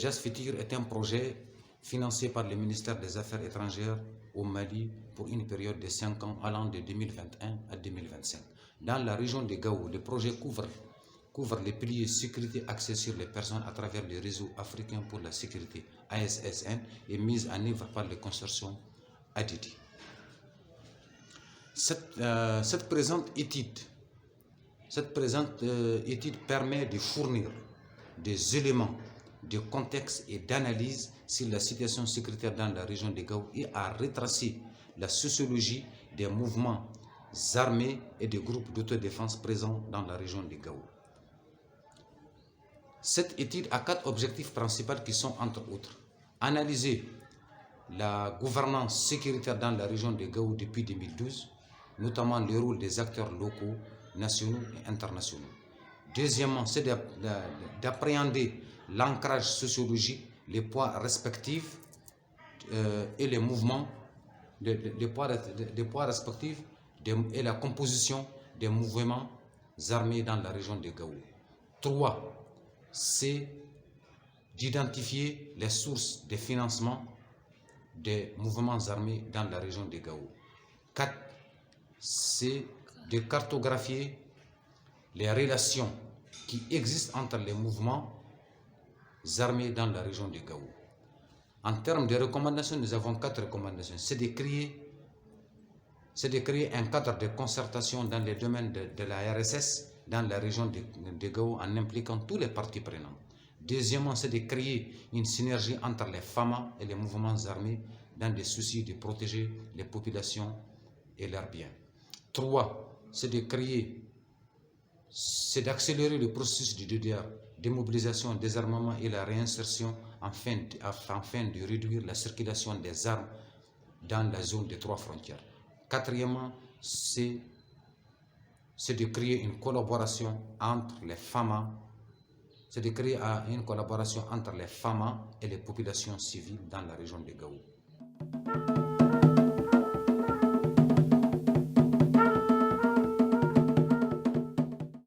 JAS Futur est un projet financé par le ministère des Affaires étrangères au Mali pour une période de 5 ans allant de 2021 à 2025. Dans la région de Gao, le projet couvre les piliers sécurité axés sur les personnes à travers le réseau africain pour la sécurité ASSN et mise en œuvre par le consortium ADD. Cette présente étude permet de fournir des éléments de contexte et d'analyse sur la situation sécuritaire dans la région de Gao et à retracer la sociologie des mouvements armés et des groupes d'autodéfense présents dans la région de Gao. Cette étude a 4 objectifs principaux qui sont, entre autres, analyser la gouvernance sécuritaire dans la région de Gao depuis 2012, notamment le rôle des acteurs locaux, nationaux et internationaux. Deuxièmement, c'est d'appréhender l'ancrage sociologique, les poids respectifs et les mouvements, les poids respectifs et la composition des mouvements armés dans la région de Gao. 3. C'est d'identifier les sources de financement des mouvements armés dans la région de Gao. 4. C'est de cartographier les relations qui existent entre les mouvements armés dans la région de Gao. En termes de recommandations, nous avons 4 recommandations. C'est de créer un cadre de concertation dans les domaines de la RSS dans la région de Gao en impliquant tous les parties prenantes. Deuxièmement, c'est de créer une synergie entre les FAMA et les mouvements armés dans des soucis de protéger les populations et leurs biens. 3. C'est d'accélérer le processus de DDR, démobilisation, désarmement et la réinsertion afin de réduire la circulation des armes dans la zone des 3 frontières. Quatrièmement, c'est de créer une collaboration entre les FAMA, et les populations civiles dans la région de Gao.